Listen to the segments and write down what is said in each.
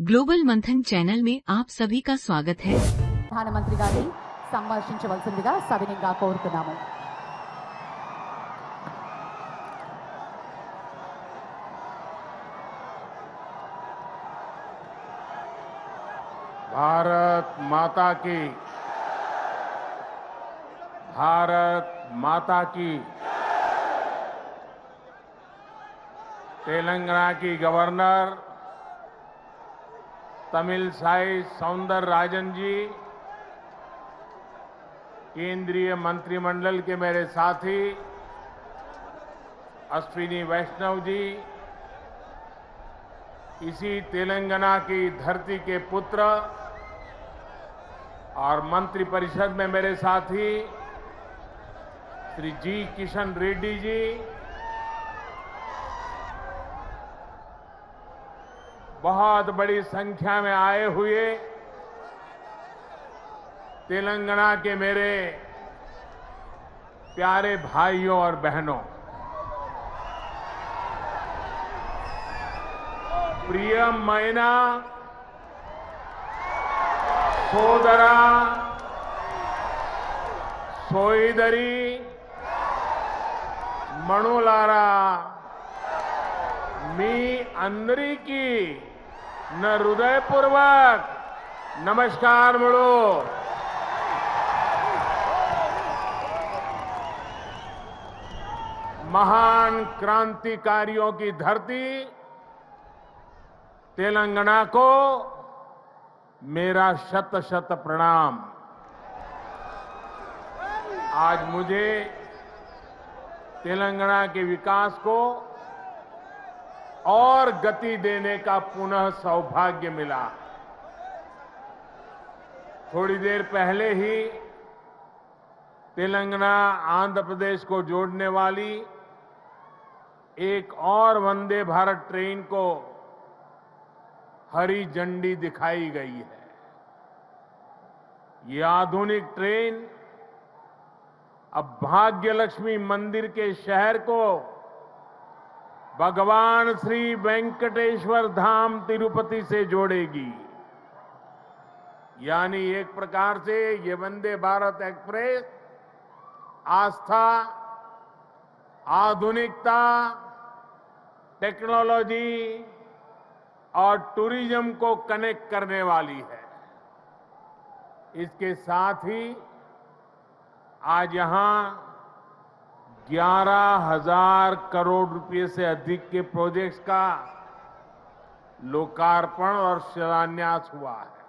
Global Manthan channel में आप सभी का स्वागत है। ప్రధానమంత్రి గారిని సంభాషించవలసిందిగా సవినయంగా కోరుతున్నాము। भारत माता की, भारत माता की। तेलंगाना की गवर्नर तमिलसाई सौंदरराजन जी, केंद्रीय मंत्रिमंडल के मेरे साथी अश्विनी वैष्णव जी, इसी तेलंगाना की धरती के पुत्र और मंत्रिपरिषद में मेरे साथी श्री जी किशन रेड्डी जी, बहुत बड़ी संख्या में आए हुए तेलंगाना के मेरे प्यारे भाइयों और बहनों, प्रियमैना सोदरा सोईदरी मणुलारा मी अंदरी की न हृदयपूर्वक नमस्कार मुड़ो। महान क्रांतिकारियों की धरती तेलंगाना को मेरा शत शत प्रणाम। आज मुझे तेलंगाना के विकास को और गति देने का पुनः सौभाग्य मिला। थोड़ी देर पहले ही तेलंगाना आंध्र प्रदेश को जोड़ने वाली एक और वंदे भारत ट्रेन को हरी झंडी दिखाई गई है। ये आधुनिक ट्रेन अब भाग्यलक्ष्मी मंदिर के शहर को भगवान श्री वेंकटेश्वर धाम तिरुपति से जोड़ेगी। यानी एक प्रकार से ये वंदे भारत एक्सप्रेस आस्था, आधुनिकता, टेक्नोलॉजी और टूरिज्म को कनेक्ट करने वाली है। इसके साथ ही आज यहां 11,000 करोड़ रुपए से अधिक के प्रोजेक्ट्स का लोकार्पण और शिलान्यास हुआ है।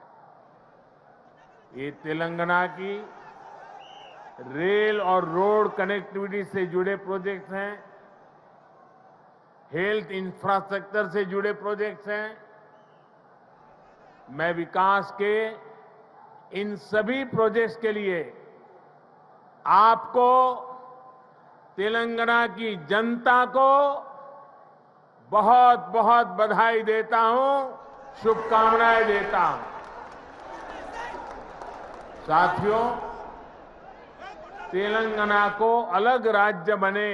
ये तेलंगाना की रेल और रोड कनेक्टिविटी से जुड़े प्रोजेक्ट्स हैं, हेल्थ इंफ्रास्ट्रक्चर से जुड़े प्रोजेक्ट्स हैं। मैं विकास के इन सभी प्रोजेक्ट्स के लिए आपको, तेलंगाना की जनता को बहुत बहुत बधाई देता हूं, शुभकामनाएं देता हूं। साथियों, तेलंगाना को अलग राज्य बने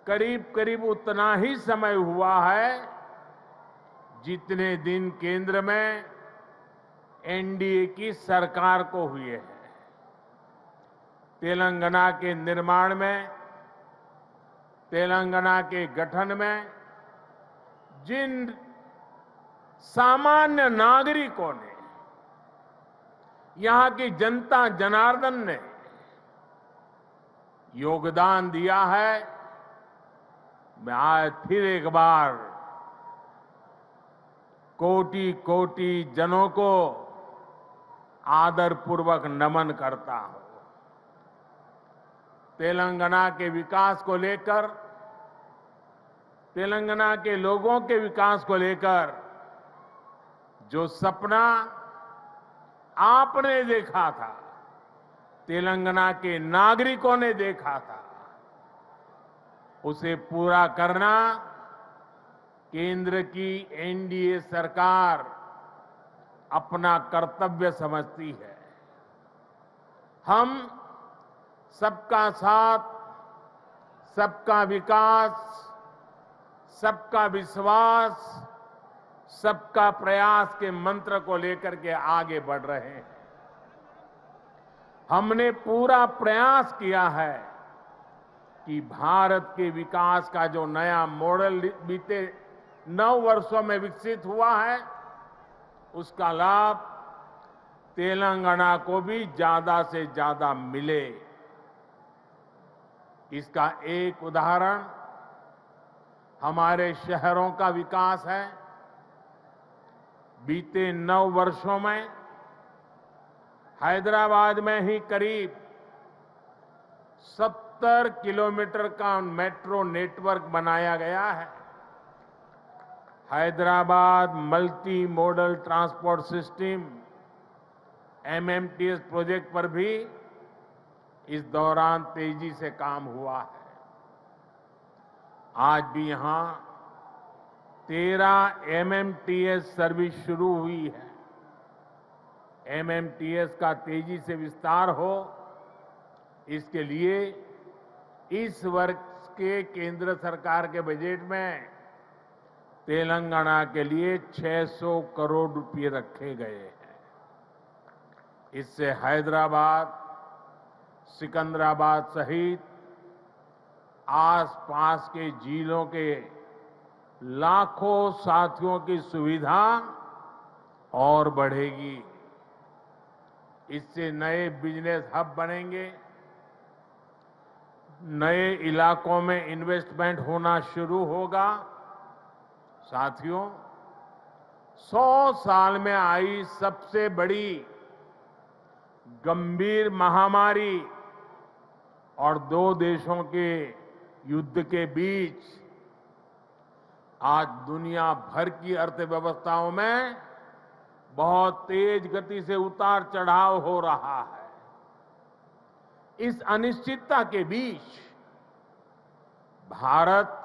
करीब करीब उतना ही समय हुआ है जितने दिन केंद्र में एनडीए की सरकार को हुए हैं। तेलंगाना के निर्माण में, तेलंगाना के गठन में जिन सामान्य नागरिकों ने, यहां की जनता जनार्दन ने योगदान दिया है, मैं आज फिर एक बार कोटि कोटि जनों को आदरपूर्वक नमन करता हूं। तेलंगाना के विकास को लेकर, तेलंगाना के लोगों के विकास को लेकर जो सपना आपने देखा था, तेलंगाना के नागरिकों ने देखा था, उसे पूरा करना केंद्र की एनडीए सरकार अपना कर्तव्य समझती है। हम सबका साथ, सबका विकास, सबका विश्वास सबका प्रयास के मंत्र को लेकर के आगे बढ़ रहे हैं। हमने पूरा प्रयास किया है कि भारत के विकास का जो नया मॉडल बीते 9 वर्षों में विकसित हुआ है, उसका लाभ तेलंगाना को भी ज्यादा से ज्यादा मिले। इसका एक उदाहरण हमारे शहरों का विकास है। बीते 9 वर्षों में हैदराबाद में ही करीब 70 किलोमीटर का मेट्रो नेटवर्क बनाया गया है। Hyderabad multi modal transport system MMTS project पर भी इस दौरान तेजी से काम हुआ है। आज भी यहां 13 MMTS सर्विस शुरू हुई है। MMTS का तेजी से विस्तार हो, इसके लिए इस वर्ष के केंद्र सरकार के बजट में तेलंगाना के लिए 600 करोड़ रुपए रखे गए हैं। इससे हैदराबाद, सिकंदराबाद सहित आसपास के जिलों के लाखों साथियों की सुविधा और बढ़ेगी। इससे नए बिजनेस हब बनेंगे, नए इलाकों में इन्वेस्टमेंट होना शुरू होगा। साथियों, 100 साल में आई सबसे बड़ी गंभीर महामारी और 2 देशों के युद्ध के बीच आज दुनिया भर की अर्थव्यवस्थाओं में बहुत तेज गति से उतार चढ़ाव हो रहा है। इस अनिश्चितता के बीच भारत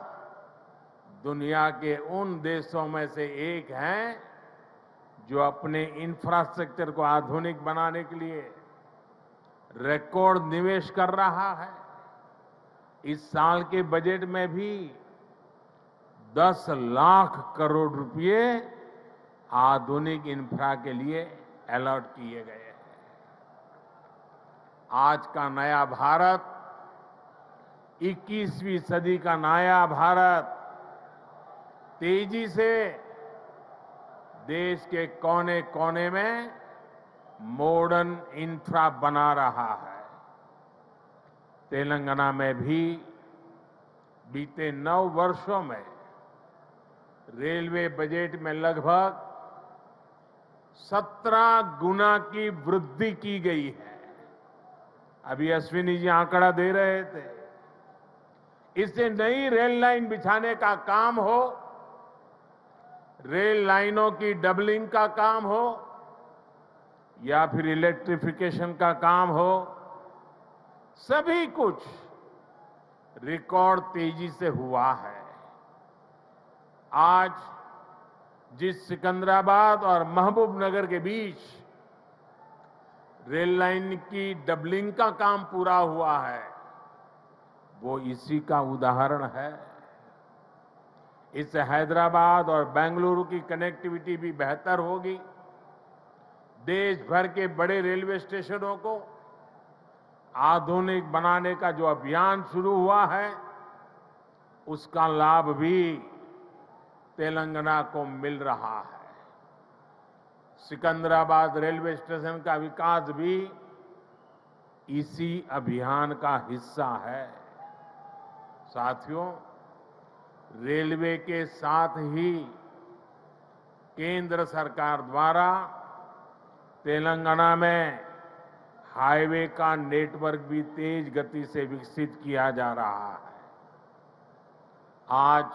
दुनिया के उन देशों में से एक है जो अपने इंफ्रास्ट्रक्चर को आधुनिक बनाने के लिए रिकॉर्ड निवेश कर रहा है। इस साल के बजट में भी 10 लाख करोड़ रुपए आधुनिक इंफ्रा के लिए अलॉट किए गए हैं। आज का नया भारत, 21वीं सदी का नया भारत तेजी से देश के कोने कोने में मॉडर्न इंफ्रा बना रहा है। तेलंगाना में भी बीते 9 वर्षों में रेलवे बजट में लगभग 17 गुना की वृद्धि की गई है। अभी अश्विनी जी आंकड़ा दे रहे थे। इससे नई रेल लाइन बिछाने का काम हो, रेल लाइनों की डबलिंग का काम हो या फिर इलेक्ट्रिफिकेशन का काम हो, सभी कुछ रिकॉर्ड तेजी से हुआ है। आज जिस सिकंदराबाद और महबूबनगर के बीच रेल लाइन की डबलिंग का काम पूरा हुआ है, वो इसी का उदाहरण है। इससे हैदराबाद और बेंगलुरु की कनेक्टिविटी भी बेहतर होगी। देश भर के बड़े रेलवे स्टेशनों को आधुनिक बनाने का जो अभियान शुरू हुआ है, उसका लाभ भी तेलंगाना को मिल रहा है। सिकंदराबाद रेलवे स्टेशन का विकास भी इसी अभियान का हिस्सा है। साथियों, रेलवे के साथ ही केंद्र सरकार द्वारा तेलंगाना में हाईवे का नेटवर्क भी तेज गति से विकसित किया जा रहा है। आज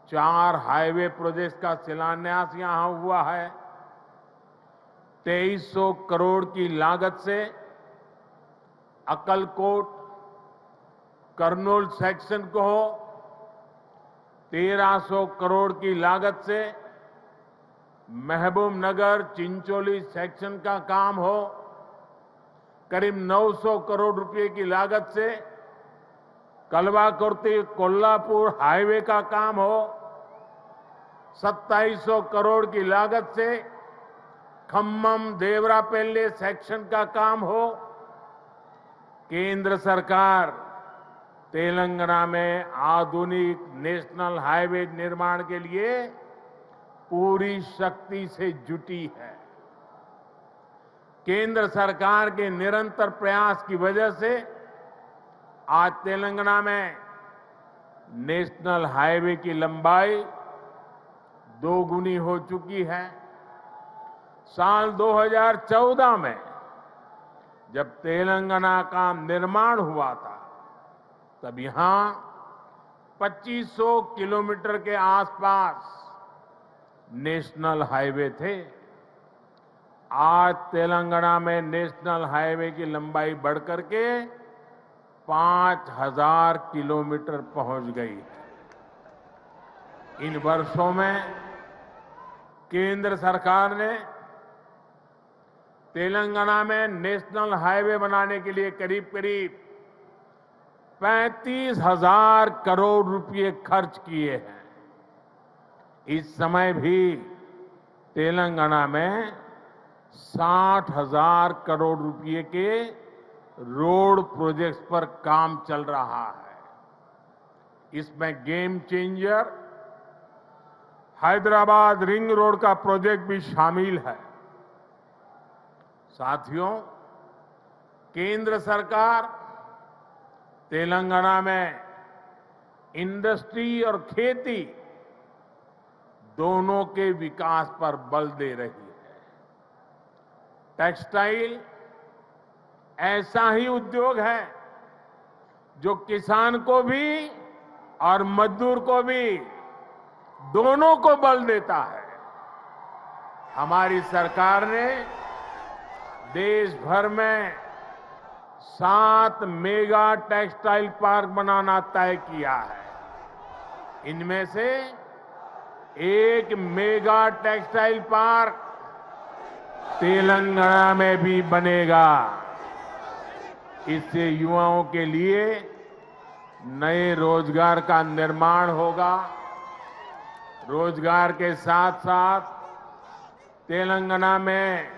4 हाईवे प्रोजेक्ट का शिलान्यास यहां हुआ है। 2300 करोड़ की लागत से अक्कलकोट कर्नूल सेक्शन को हो, 1300 करोड़ की लागत से महबूबनगर चिंचोली सेक्शन का काम हो, करीब 900 करोड़ रुपए की लागत से कलवाकुर्ती कोल्हापुर हाईवे का काम हो, 2700 करोड़ की लागत से खम्मम देवरापल्ली सेक्शन का काम हो, केंद्र सरकार तेलंगाना में आधुनिक नेशनल हाईवे निर्माण के लिए पूरी शक्ति से जुटी है। केंद्र सरकार के निरंतर प्रयास की वजह से आज तेलंगाना में नेशनल हाईवे की लंबाई दोगुनी हो चुकी है। साल 2014 में जब तेलंगाना का निर्माण हुआ था, तब यहां 2500 किलोमीटर के आसपास नेशनल हाईवे थे। आज तेलंगाना में नेशनल हाईवे की लंबाई बढ़कर के 5000 किलोमीटर पहुंच गई है। इन वर्षों में केंद्र सरकार ने तेलंगाना में नेशनल हाईवे बनाने के लिए करीब करीब 35,000 करोड़ रुपए खर्च किए हैं। इस समय भी तेलंगाना में 60,000 करोड़ रुपए के रोड प्रोजेक्ट्स पर काम चल रहा है। इसमें game changer Hyderabad ring road का प्रोजेक्ट भी शामिल है। साथियों, केंद्र सरकार तेलंगाना में इंडस्ट्री और खेती दोनों के विकास पर बल दे रही है। टेक्सटाइल ऐसा ही उद्योग है जो किसान को भी और मजदूर को भी दोनों को बल देता है। हमारी सरकार ने देश भर में 7 मेगा टेक्सटाइल पार्क बनाना तय किया है। इनमें से एक मेगा टेक्सटाइल पार्क तेलंगाना में भी बनेगा। इससे युवाओं के लिए नए रोजगार का निर्माण होगा। रोजगार के साथ साथ तेलंगाना में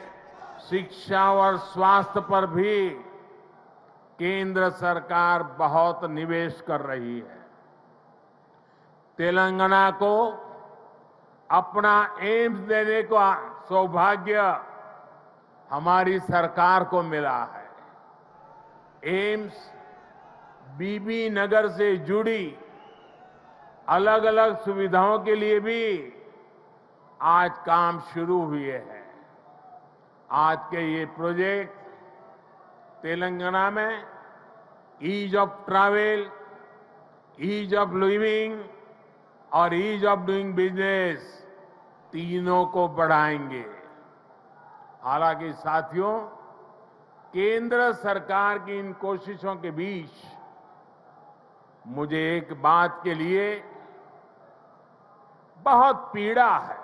शिक्षा और स्वास्थ्य पर भी केंद्र सरकार बहुत निवेश कर रही है। तेलंगाना को अपना एम्स देने का सौभाग्य हमारी सरकार को मिला है। एम्स बीबी नगर से जुड़ी अलग अलग सुविधाओं के लिए भी आज काम शुरू हुए हैं। आज के ये प्रोजेक्ट तेलंगाना में ease of travel, ease of living और ईज ऑफ डूइंग बिजनेस तीनों को बढ़ाएंगे। हालांकि साथियों, केंद्र सरकार की इन कोशिशों के बीच मुझे एक बात के लिए बहुत पीड़ा है,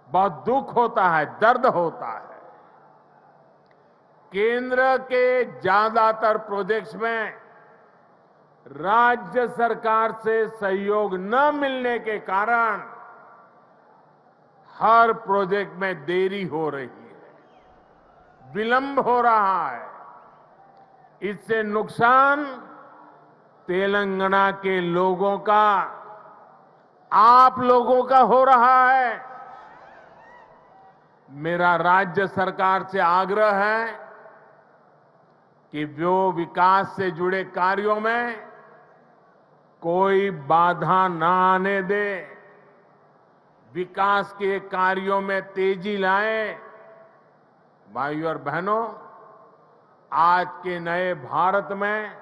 बहुत दुख होता है, दर्द होता है। केंद्र के ज्यादातर प्रोजेक्ट्स में राज्य सरकार से सहयोग न मिलने के कारण हर प्रोजेक्ट में देरी हो रही है, विलंब हो रहा है। इससे नुकसान तेलंगाना के लोगों का, आप लोगों का हो रहा है। मेरा राज्य सरकार से आग्रह है कि वो विकास से जुड़े कार्यों में कोई बाधा न आने दे, विकास के कार्यों में तेजी लाए। भाइयों और बहनों, आज के नए भारत में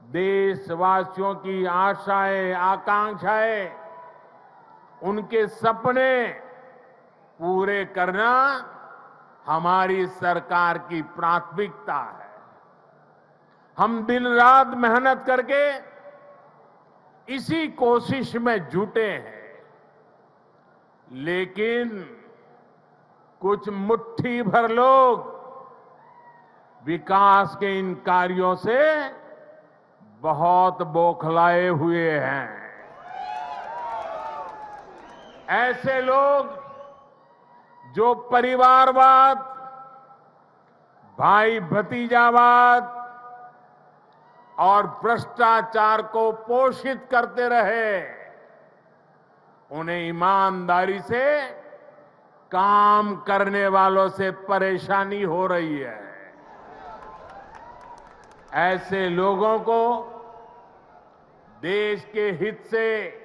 देशवासियों की आशाएं, आकांक्षाएं, उनके सपने पूरे करना हमारी सरकार की प्राथमिकता है। हम दिन रात मेहनत करके इसी कोशिश में जुटे हैं, लेकिन कुछ मुट्ठी भर लोग विकास के इन कार्यों से बहुत बौखलाए हुए हैं। ऐसे लोग जो परिवारवाद, भाई भतीजावाद और भ्रष्टाचार को पोषित करते रहे, उन्हें ईमानदारी से काम करने वालों से परेशानी हो रही है। ऐसे लोगों को देश के हित से,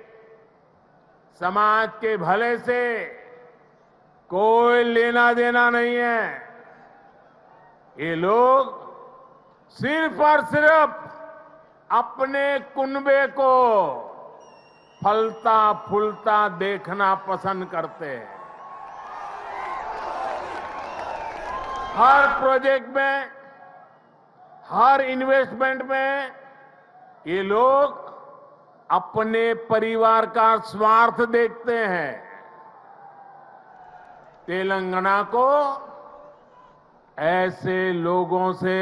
समाज के भले से कोई लेना देना नहीं है। ये लोग सिर्फ और सिर्फ अपने कुनबे को फलता फूलता देखना पसंद करते हैं। हर प्रोजेक्ट में, हर इन्वेस्टमेंट में ये लोग अपने परिवार का स्वार्थ देखते हैं। तेलंगाना को ऐसे लोगों से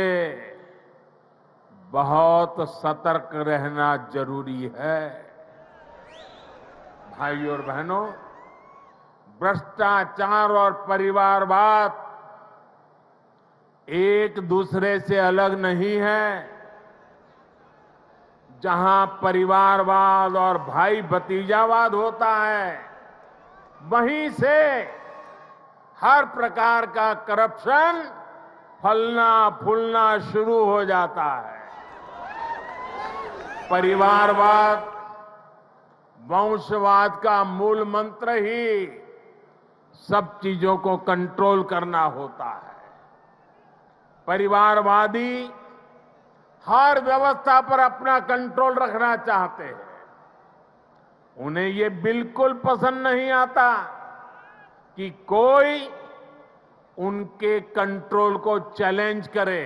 बहुत सतर्क रहना जरूरी है। भाइयों और बहनों, भ्रष्टाचार और परिवारवाद एक दूसरे से अलग नहीं है। जहां परिवारवाद और भाई भतीजावाद होता है, वहीं से हर प्रकार का करप्शन फलना फूलना शुरू हो जाता है। परिवारवाद, वंशवाद का मूल मंत्र ही सब चीजों को कंट्रोल करना होता है। परिवारवादी हर व्यवस्था पर अपना कंट्रोल रखना चाहते हैं। उन्हें ये बिल्कुल पसंद नहीं आता कि कोई उनके कंट्रोल को चैलेंज करे।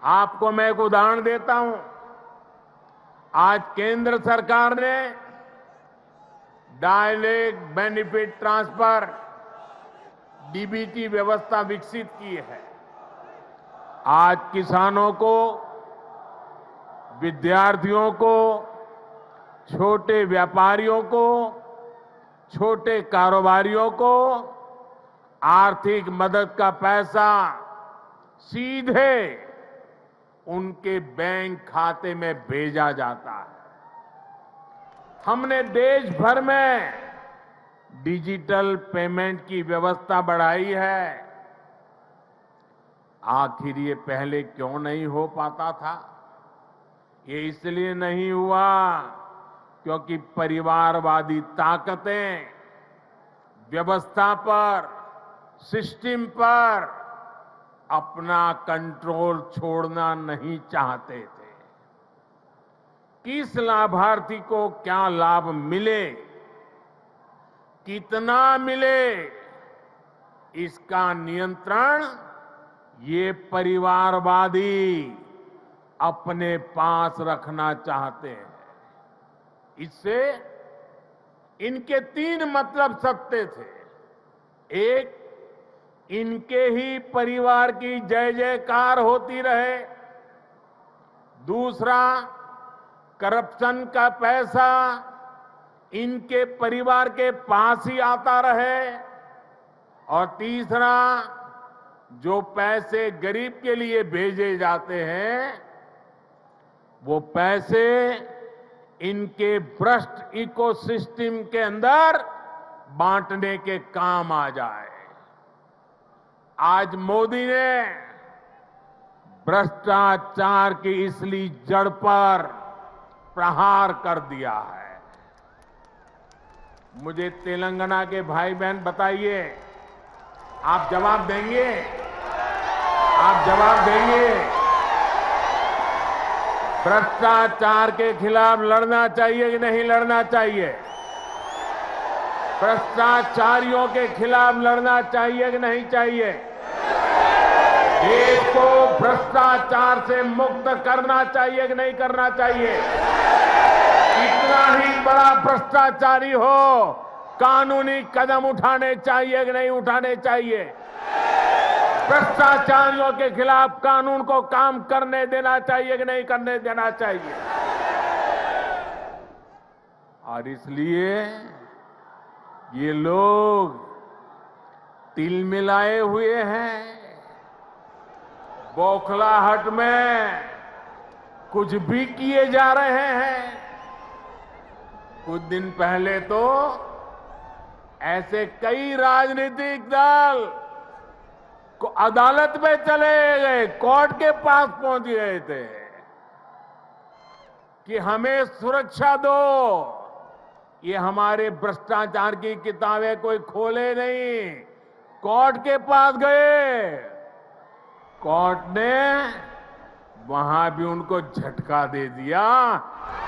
आपको मैं एक उदाहरण देता हूं। आज केंद्र सरकार ने डायरेक्ट बेनिफिट ट्रांसफर, डीबीटी व्यवस्था विकसित की है। आज किसानों को, विद्यार्थियों को, छोटे व्यापारियों को, छोटे कारोबारियों को आर्थिक मदद का पैसा सीधे उनके बैंक खाते में भेजा जाता है। हमने देश भर में डिजिटल पेमेंट की व्यवस्था बढ़ाई है। आखिर ये पहले क्यों नहीं हो पाता था? ये इसलिए नहीं हुआ क्योंकि परिवारवादी ताकतें व्यवस्था पर, सिस्टम पर अपना कंट्रोल छोड़ना नहीं चाहते थे। किस लाभार्थी को क्या लाभ मिले, कितना मिले, इसका नियंत्रण ये परिवारवादी अपने पास रखना चाहते हैं। इससे इनके 3 मतलब सत्य थे। एक, इनके ही परिवार की जय जयकार होती रहे। दूसरा, करप्शन का पैसा इनके परिवार के पास ही आता रहे। और तीसरा, जो पैसे गरीब के लिए भेजे जाते हैं, वो पैसे इनके भ्रष्ट इकोसिस्टम के अंदर बांटने के काम आ जाए। आज मोदी ने भ्रष्टाचार की इसलिए जड़ पर प्रहार कर दिया है। मुझे तेलंगाना के भाई बहन बताइए, आप जवाब देंगे? आप जवाब देंगे? भ्रष्टाचार के खिलाफ लड़ना चाहिए कि नहीं लड़ना चाहिए? भ्रष्टाचारियों के खिलाफ लड़ना चाहिए कि नहीं चाहिए? देश को भ्रष्टाचार से मुक्त करना चाहिए कि नहीं करना चाहिए? कितना ही बड़ा भ्रष्टाचारी हो, कानूनी कदम उठाने चाहिए कि नहीं उठाने चाहिए? भ्रष्टाचारियों के खिलाफ कानून को काम करने देना चाहिए कि नहीं करने देना चाहिए? और इसलिए ये लोग तिल मिलाए हुए हैं, बौखलाहट में कुछ भी किए जा रहे हैं। कुछ दिन पहले तो ऐसे कई राजनीतिक दल को अदालत में चले गए, कोर्ट के पास पहुंच गए थे कि हमें सुरक्षा दो, ये हमारे भ्रष्टाचार की किताबें कोई खोले नहीं। कोर्ट के पास गए, कोर्ट ने वहां भी उनको झटका दे दिया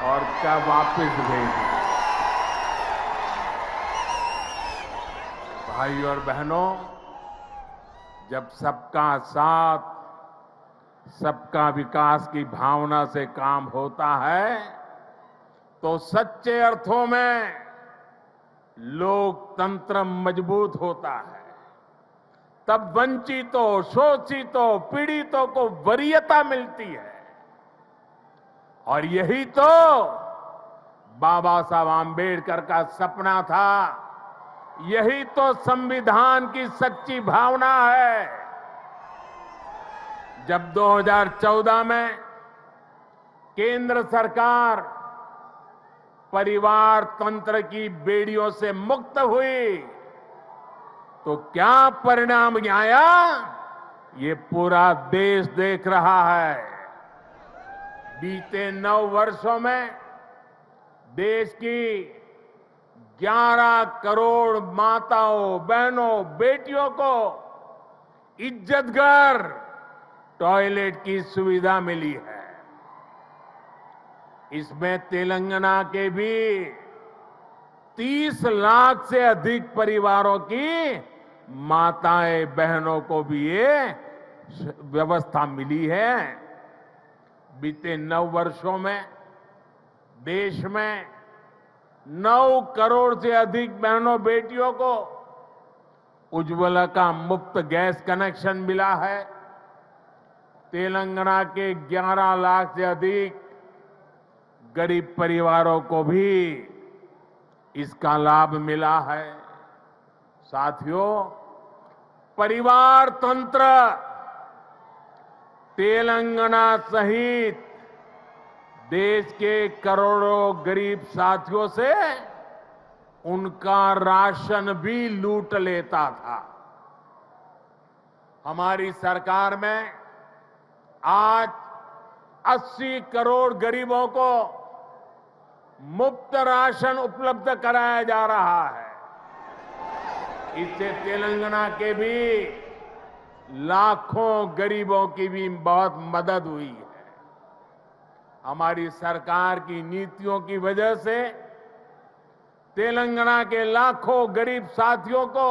और क्या वापस भेज दिया। भाई और बहनों, जब सबका साथ, सबका विकास की भावना से काम होता है तो सच्चे अर्थों में लोकतंत्र मजबूत होता है। तब वंचितों, शोषितों, पीड़ितों को वरीयता मिलती है। और यही तो बाबा साहब आम्बेडकर का सपना था, यही तो संविधान की सच्ची भावना है। जब 2014 में केंद्र सरकार परिवार तंत्र की बेड़ियों से मुक्त हुई तो क्या परिणाम आया, ये पूरा देश देख रहा है। बीते 9 वर्षों में देश की 11 करोड़ माताओं, बहनों, बेटियों को इज्जतघर टॉयलेट की सुविधा मिली है। इसमें तेलंगाना के भी 30 लाख से अधिक परिवारों की माताएं, बहनों को भी ये व्यवस्था मिली है। बीते 9 वर्षों में देश में 9 करोड़ से अधिक बहनों, बेटियों को उज्ज्वला का मुफ्त गैस कनेक्शन मिला है। तेलंगाना के 11 लाख से अधिक गरीब परिवारों को भी इसका लाभ मिला है। साथियों, परिवार तंत्र तेलंगाना सहित देश के करोड़ों गरीब साथियों से उनका राशन भी लूट लेता था। हमारी सरकार में आज 80 करोड़ गरीबों को मुफ्त राशन उपलब्ध कराया जा रहा है। इससे तेलंगाना के भी लाखों गरीबों की भी बहुत मदद हुई है। हमारी सरकार की नीतियों की वजह से तेलंगाना के लाखों गरीब साथियों को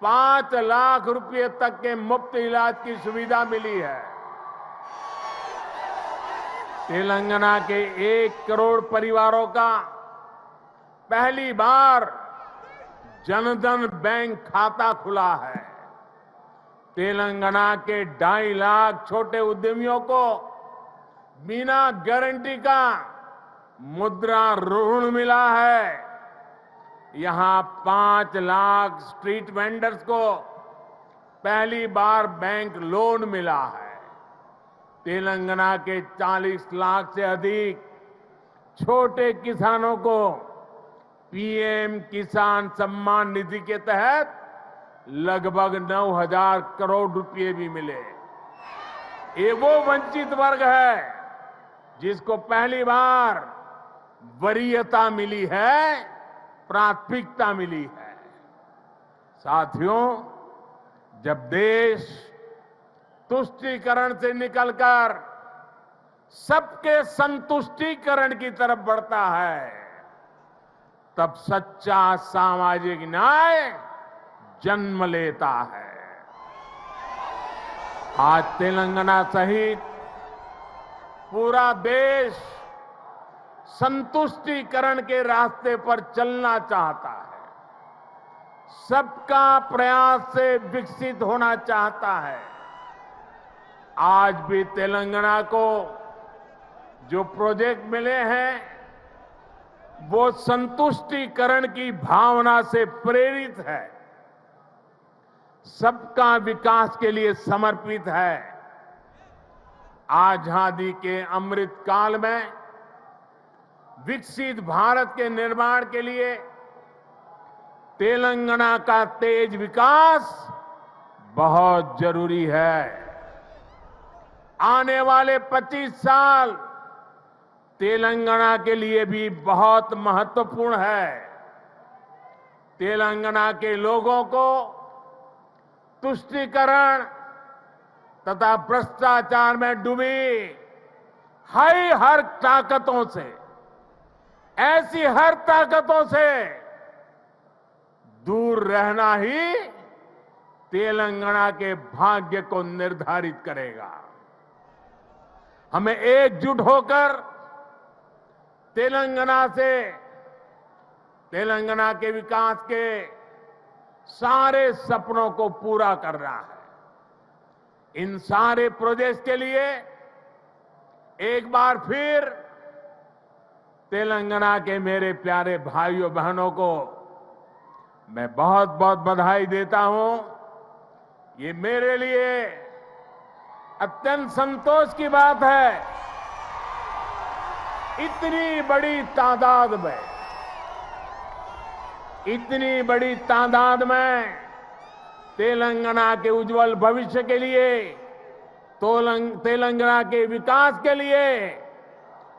5 लाख रुपए तक के मुफ्त इलाज की सुविधा मिली है। तेलंगाना के 1 करोड़ परिवारों का पहली बार जनधन बैंक खाता खुला है। तेलंगाना के 2.5 लाख छोटे उद्यमियों को बिना गारंटी का मुद्रा ऋण मिला है। यहां 5 लाख स्ट्रीट वेंडर्स को पहली बार बैंक लोन मिला है। तेलंगाना के 40 लाख से अधिक छोटे किसानों को पीएम किसान सम्मान निधि के तहत लगभग 9,000 करोड़ रुपए भी मिले। ये वो वंचित वर्ग है जिसको पहली बार वरीयता मिली है, प्राथमिकता मिली है। साथियों, जब देश तुष्टीकरण से निकलकर सबके संतुष्टीकरण की तरफ बढ़ता है, तब सच्चा सामाजिक न्याय जन्म लेता है। आज तेलंगाना सहित पूरा देश संतुष्टीकरण के रास्ते पर चलना चाहता है, सबका प्रयास से विकसित होना चाहता है। आज भी तेलंगाना को जो प्रोजेक्ट मिले हैं वो संतुष्टिकरण की भावना से प्रेरित है, सबका विकास के लिए समर्पित है। आजादी के अमृत काल में विकसित भारत के निर्माण के लिए तेलंगाना का तेज विकास बहुत जरूरी है। आने वाले 25 साल तेलंगाना के लिए भी बहुत महत्वपूर्ण है। तेलंगाना के लोगों को तुष्टीकरण तथा भ्रष्टाचार में डूबी हर ताकतों से, ऐसी हर ताकतों से दूर रहना ही तेलंगाना के भाग्य को निर्धारित करेगा। हमें एकजुट होकर तेलंगाना के विकास के सारे सपनों को पूरा करना है। इन सारे प्रोजेक्ट्स के लिए एक बार फिर तेलंगाना के मेरे प्यारे भाइयों बहनों को मैं बहुत बहुत बधाई देता हूं। ये मेरे लिए अत्यंत संतोष की बात है, इतनी बड़ी तादाद में तेलंगाना के उज्जवल भविष्य के लिए, तेलंगाना के विकास के लिए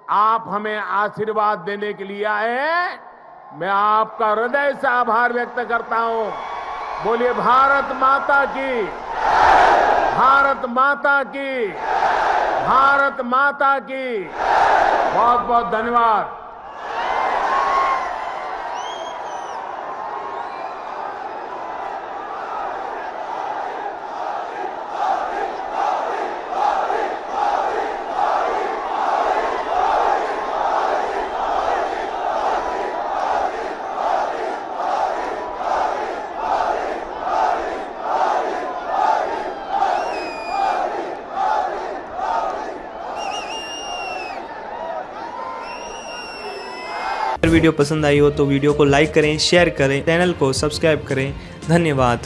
आप हमें आशीर्वाद देने के लिए आए हैं। मैं आपका हृदय से आभार व्यक्त करता हूं। बोलिए भारत माता की, भारत माता की, भारत माता की। बहुत बहुत धन्यवाद। अगर वीडियो पसंद आई हो तो वीडियो को लाइक करें, शेयर करें, चैनल को सब्सक्राइब करें। धन्यवाद।